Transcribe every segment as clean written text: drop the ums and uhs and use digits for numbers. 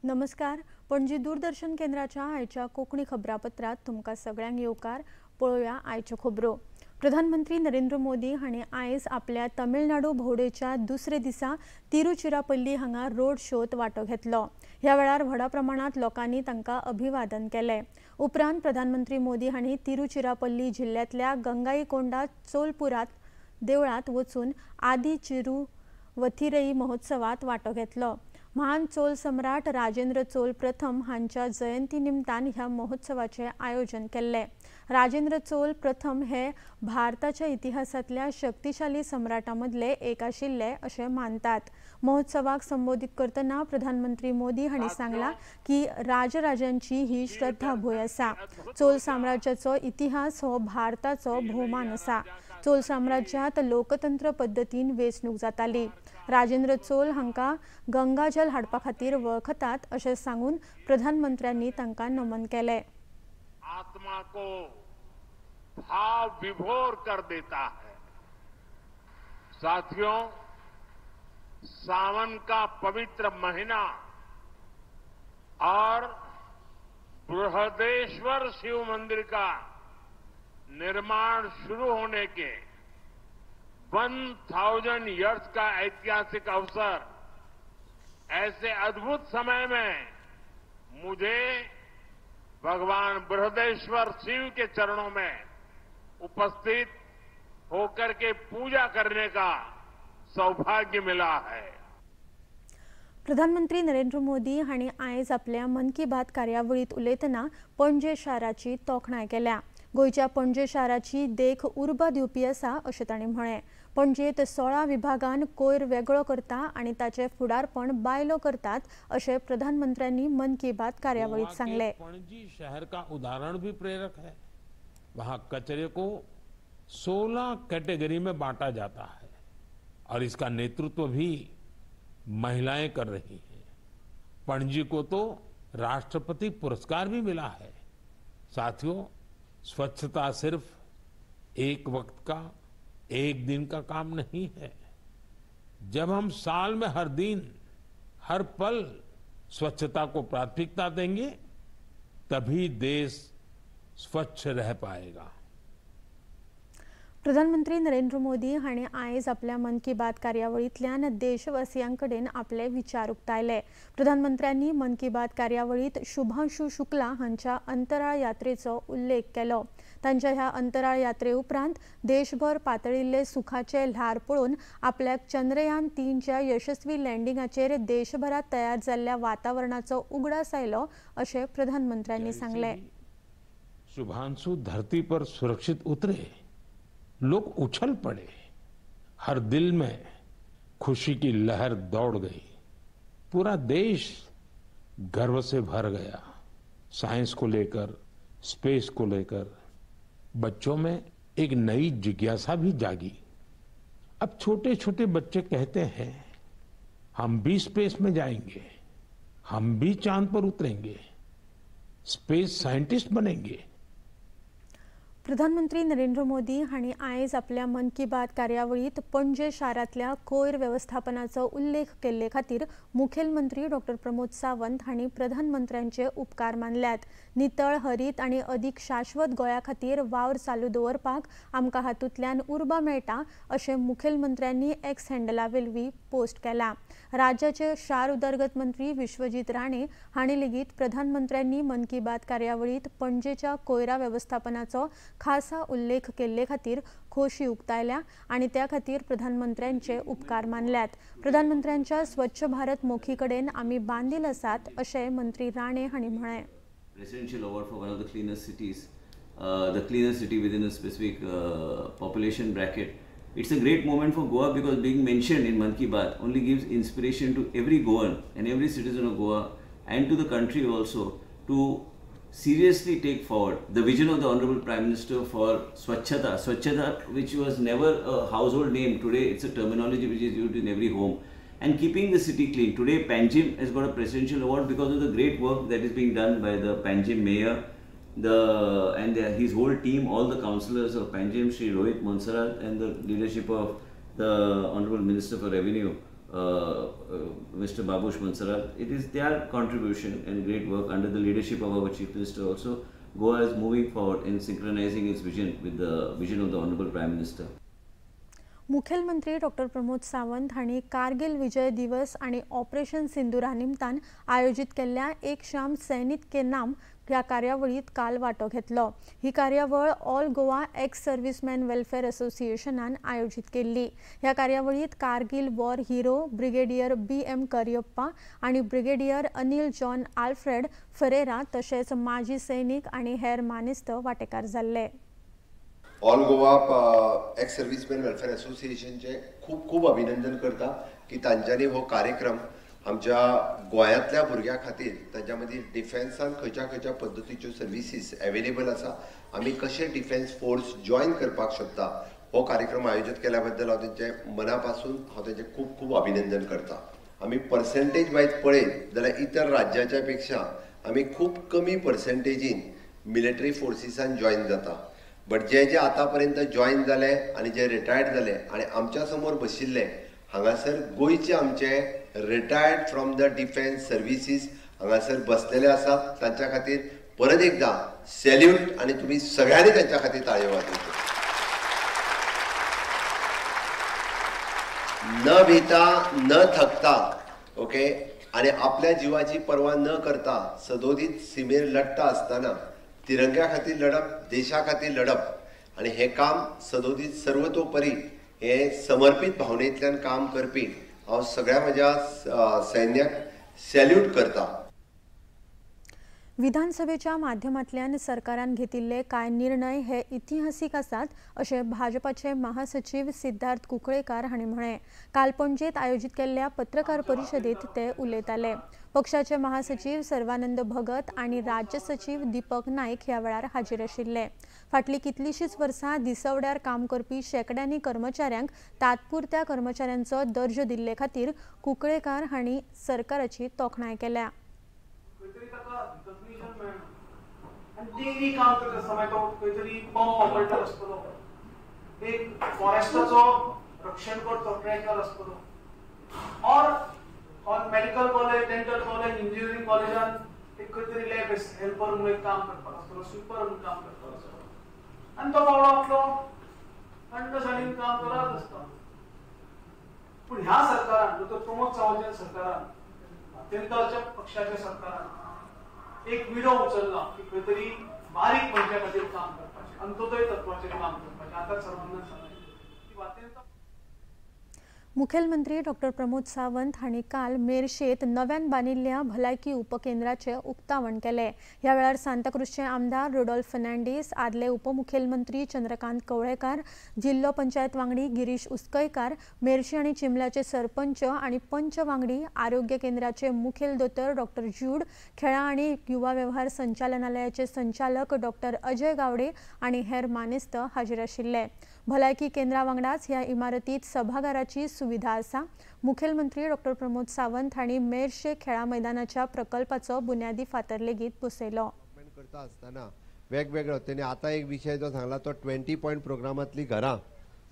नमस्कार. पणजी दूरदर्शन केंद्राच्या आयच्या कोंकणी खबरापत्रात तुमकां सगळ्यांक येवकार. पळोवया आयच्यो खबरो. प्रधानमंत्री नरेंद्र मोदी हांणी आयज आपल्या तमिळनाडू भोंवडेच्या दुसरे दिसा तिरुचिरापल्ली हांगा रोड शोत वांटो घेतलो. ह्या वेळार व्हडा प्रमाणात लोकांनी तांकां अभिवादन केलें. उपरांत प्रधानमंत्री मोदी हांणी तिरुचिरापल्ली जिल्ल्यांतल्या गंगाईकोंडा चोलपुरात देवळांत वचून आदि चिरुवथिरई महोत्सवात वांटो घेतलो. महान चोल सम्राट राजेंद्र चोल प्रथम हांच्या जयंती निमतान ह्या महोत्सवाचे आयोजन केल्ले. राजेंद्र चोल प्रथम हे भारताच्या इतिहासातल्या शक्तिशाली सम्राटांमदले एक आशिल्ले अशें मानतात. महोत्सवाक संबोधित करतना प्रधानमंत्री मोदी हांणी सांगला की राजराजांची ही श्रद्धा भूंय आसा. चोल साम्राज्याचो इतिहास हो भारताचो भोवमान आसा. चोल साम्राज्यात लोकतंत्र पद्दतीन वेंचणूक जाताली. राजेंद्र चोल हांकां गंगाजल हाडपा खातीर वळखतात अशें सांगून प्रधानमंत्र्यांनी तांकां नमन केलें. आत्मा को भाव विभोर कर देता है. साथियों, सावन का पवित्र महीना और बृहदेश्वर शिव मंदिर का निर्माण शुरू होने के 1000 ईयर्स का ऐतिहासिक अवसर, ऐसे अद्भुत समय में मुझे भगवान बृहदेश्वर शिव के चरणों में उपस्थित होकर के पूजा करने का सौभाग्य मिला है. प्रधानमंत्री नरेंद्र मोदी हांणी आयज आपल्या मन की बात कार्यावळीत उलयतना पणजे शाराची तोखणाय केल्या. गोंयच्या पणजे शाराची देख उर्बा दिवपी आसा अशें तांणी म्हळें. पणजेंत 16 विभागान कोयर वेगळो करता आनी ताचें फुडारपण बायलो करतात अशें प्रधानमंत्र्यांनी मन की बात कार्यावळीत सांगलें. पणजी शहर का उदाहरण भी प्रेरक है. वहां कचरे को 16 कैटेगरी में बांटा जाता है और इसका नेतृत्व भी महिलाएं कर रही हैं. पणजी को तो राष्ट्रपति पुरस्कार भी मिला है. साथियों, स्वच्छता सिर्फ एक वक्त का, एक दिन का काम नहीं है. जब हम साल में हर दिन, हर पल स्वच्छता को प्राथमिकता देंगे, तभी देश स्वच्छ रह पाएगा. प्रधानमंत्री नरेंद्र मोदी हांणी आयज आपल्या मन की बात कार्यावळींतल्यान देशवासियांकडेन आपले विचार उक्तायले. प्रधानमंत्र्यांनी मन की बात कार्यावळीत शुभांशु शुक्ला हांच्या अंतराळ यात्रेचो उल्लेख केलो. तांच्या ह्या अंतराळ यात्रे उपरांत देशभर पातळिल्ले सुखाचे ल्हार पळोवन आपल्याक चंद्रयान 3च्या यशस्वी लँडिंगाचेर देशभरात तयार जाल्ल्या वातावरणाचो उगडास आयलो अशें प्रधानमंत्र्यांनी सांगलें. शुभांशु धरती पर सुरक्षित उतरे, लोग उछल पड़े, हर दिल में खुशी की लहर दौड़ गई. पूरा देश गर्व से भर गया. साइंस को लेकर, स्पेस को लेकर बच्चों में एक नई जिज्ञासा भी जागी. अब छोटे छोटे बच्चे कहते हैं, हम भी स्पेस में जाएंगे, हम भी चांद पर उतरेंगे, स्पेस साइंटिस्ट बनेंगे. प्रधानमंत्री नरेंद्र मोदी हांणी आयज आपल्या मन की बात कार्यावळीत पणजे शारांतल्या कोयर वेवस्थापनाचो उल्लेख केल्ले खातीर मुखेलमंत्री डॉ. प्रमोद सावंत हांणी प्रधानमंत्र्यांचे उपकार मानल्यात. नितळ, हरीत आनी अदीक शाश्वत गोंया खातीर वावर चालू दवरपाक आमकां हातूंतल्यान उर्बा मेळटा अशें मुखेलमंत्र्यांनी एक्स हँडला वरवीं पोस्ट केला. राज्याचे शार उदरगत मंत्री विश्वजीत राणे हांणी लेगीत प्रधानमंत्र्यांनी मन की बात कार्यावळीत पणजेच्या कोयरा वेवस्थापनाचो खासा उल्लेख केल्ले खातीर खोशी उक्तायल्या आनी त्या खातीर प्रधानमंत्र्यांचे उपकार मानल्यात. प्रधानमंत्र्यांच्या स्वच्छ भारत मोखी कडेन आमी बांदील आसात अशें मंत्री राणे हांणी म्हळें. Presidential award for one of the cleanest cities, the cleanest city within a specific population bracket. It's a great moment for Goa because being mentioned in Mann Ki Baat only gives inspiration to every Goan and every citizen of Goa and to the country also to seriously take forward the vision of the Honorable Prime Minister for Swachhata. Swachhata, which was never a household name, today it's a terminology which is used in every home. And keeping the city clean. Today Panjim has got a presidential award because of the great work that is being done by the Panjim mayor, his whole team, all the councillors of Panjim, Shri Rohit Monsarat, and the leadership of the Honorable Minister for Revenue, Mr. Babush Mansaral. It is their contribution and great work under the leadership of our Chief Minister also. Goa is moving forward in synchronizing its vision with the vision of the Honorable Prime Minister. मुखेलमंत्री doctor Pramod Sawant हांणी कारगिल विजय दिवस आणि operation Sindura निमतान आयोजित केल्ल्या एक शाम सैनिक के नाम ह्या कार्यावळीत काल वांटो घेतलो। ही कार्यावळ all Goa ex serviceman welfare असोसिएशनान आयोजित केल्ली। ह्या कार्यावळीत Kargil war hero brigadier BM Cariappa आणि brigadier Anil John Alfred Ferreira तशेंच माजी सैनिक आणि हेर मानेस्त वांटेकार जाल्ले। All Goa ex serviceman welfare असोसिएशनचे खूप खूप अभिनंदन करता की तांच्यांनी हो कार्यक्रम आमच्या गोंयांतल्या भुरग्यां खातीर ताच्या मदीं डिफेन्सान खंयच्या खंयच्या पद्दतीच्यो सर्विसीस अवेलेबल आसा आमी कशे डिफेन्स फोर्स जॉइन करपाक शकता हो कार्यक्रम आयोजीत केल्या बद्दल हांव तेंचे मनापासून तेंचे खूप खूप अभिनंदन करता। आमी पर्सेंटेज वायज पळयत जाल्यार इतर राज्याच्या पेक्षा आमी खूप कमी पर्सेंटेजीन मिलिटरी फोर्सिसान जॉइन जाता। बट जे आतापर्यंत जॉइन जाले आनी जे रिटायर्ड जाले आनी आमच्या समोर बशिल्ले हांगासर गोंयचे आमचे retired from the defence services हांगासर बसलेले आसात तांच्या खातीर परत एकदा सॅल्यूट आनी तुम्ही सगळ्यांनी त्यांच्या खातीर ताळयो वाजोवच्यो। न भिता न थकता ओके आणि आपल्या जीवाची पर्वा न करता सदोदीत सीमेर लढता असताना तिरंग्या खातीर लढप देशा खातीर लढप आणि हे काम सदोदीत सर्वतोपरी हे समर्पित भावनेतल्यान काम करपी हांव सगळ्या म्हज्या सैन्याक सॅल्यूट करता। विधानसभेच्या माध्यमांतल्यान सरकारान घेतिल्ले कांय निर्णय हे इतिहासीक आसात अशे भाजपाचे महासचिव सिद्धार्थ कुंकळेकार हांणी म्हळें। काल पणजेत आयोजित केल्ल्या पत्रकार परिशदेत ते उलयताले। पक्षाचे महासचिव सर्वानंद भगत आणि राज्य सचिव दीपक नाईक ह्या वेळार हाजीर आशिल्ले। फाटली कितलीशीच वर्सां दिसवड्यार काम करपी शेकड्यांनी कर्मचाऱ्यांक तात्पुरत्या कर्मचाऱ्यांचो दर्जो दिल्ले खातीर कुंकळेकार हांणी सरकाराची तोखणाय केल्या। डेली काम करता आसतना तो खंयतरी पंप ऑपरेटर आसतलो, एक फॉरेस्टाचो रक्षण करतो ट्रॅकर आसतलो, और medical college, dental college, engineering कॉलेजान एक खंयतरी लॅब हेल्पर म्हणून काम करपाक आसतलो, स्वीपर म्हणून काम करपाक आसतलो आनी तो बाबडो आपलो थंडसाणीन काम करत आसता। पूण ह्या सरकारान डॉक्टर प्रमोद सावंत सरकारान अत्यंतच्या पक्षाच्या सरकारान एक विडो उचलला की खंयतरी बारीक मनशा खातीर काम करपाचें अंत्योदय तत्वाचेर काम करपाचें। आतां सर्वांना सांगलें मुखेलमंत्री डॉक्टर प्रमोद सावंत हांणी काल मेर्शेत नव्यान बांदिल्ल्या भलायकी उपकेंद्राचे उक्तावण केले। ह्या वेळार सांताक्रुजचे आमदार रुडॉल्फ फर्नांडीस, आदले उपमुखेलमंत्री चंद्रकांत कवळेकार, जिल्लो पंचायत वांगडी गिरीश उस्कयकार, मेर्शे आनी चिंबल्याचे सरपंच आनी पंच वांगडी, आरोग्य केंद्राचे मुखेल दोतोर डॉक्टर जूड, खेळां आनी युवा वेव्हार संचालनालयाचे संचालक डॉक्टर अजय गावडे आनी हेर मानेस्त हाजीर आशिल्ले। भलायकी केंद्रा वांगडाच ह्या इमारतीत सभाघराची सुविधा आसा। मुखेलमंत्री डॉक्टर प्रमोद सावंत हांणी मेर्शे खेळा मैदानाच्या प्रकल्पाचो बुन्यादी फातर लेगीत बसयलो। करता असताना वेगवेगळो त्यांनी आता एक विषय जो सांगला तो 20 पॉइंट प्रोग्रामातली घरां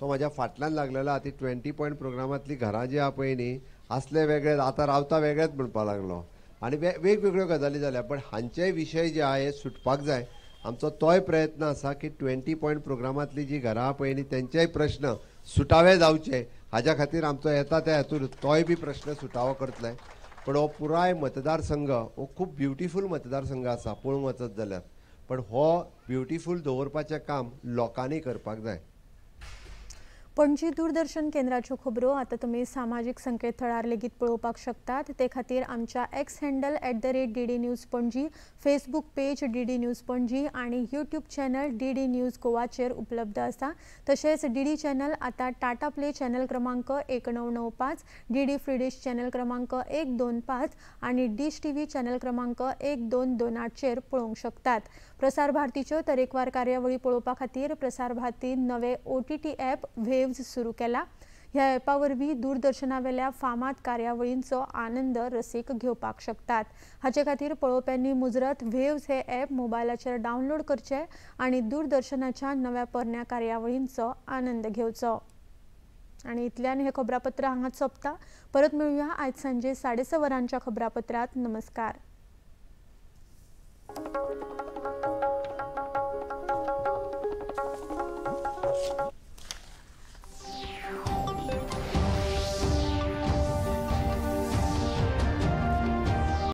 तो माझ्या फाटल्यान लागलेला। ती 20 पॉइंट प्रोग्रामातली घरां जी आहा पळय न्ही असले वेगळे आता रावता वेगळेच म्हणपाक लागलो आनी वेगवेगळ्यो गजाली जाल्या। पण हांचे विषय जे आहा हे सुटपाक जाय। आमचो तोय प्रयत्न आसा की 20 पॉइंट प्रोग्रामातली जी घरां आहा पळय न्ही तेंचेय प्रश्न सुटावे जावचे हाज्या खातीर आमचो येता त्या हेतून तोय बी प्रश्न सुटावो करतले। पण हो पुराय मतदारसंघ हो खूब ब्युटिफूल मतदारसंघ आसा पळोवंक वचत जाल्यार, पण हो ब्युटिफूल दवरपाचें काम लोकांनी करपाक जाय। पणजी दूरदर्शन केंद्राच्यो खबरो आता तुम्ही सामाजिक संकेतथळार लेगीत पळोवपाक शकतात। ते खातीर आमच्या x handle @DD news Panaji, Facebook page DD news Panaji आणि यूट्यूब चॅनल DD न्यूज गोवाचेर उपलब्ध आसा। तशेंच DD चॅनल आता टाटा प्ले चॅनल क्रमांक 1995, DD फ्री डिश चॅनल क्रमांक 125 आणि डिश TV चॅनल क्रमांक 1228 चेर पळोवंक शकतात। प्रसार भारतीच्यो तरेकवार कार्यावळी पळोवपा खातीर प्रसार भारतीन नवे OTT ॲप वेव्ज सुरू केला। ह्या ॲपा वरवीं दूरदर्शनावेल्या फामाद कार्यावळींचो आनंद रसीक घेवपाक शकतात। हाचे खातीर पळोवप्यांनी मुजरत वेव्ज हे ॲप मोबायलाचेर डावनलोड करचे आनी दूरदर्शनाच्या नव्या पोरण्या कार्यावळींचो आनंद घेवचो। आणि इतल्यान हे खबरापत्र हांगाच सोंपता. परत मेळुया आयज सांजे 6:30 वरांच्या खबरापत्रात. नमस्कार.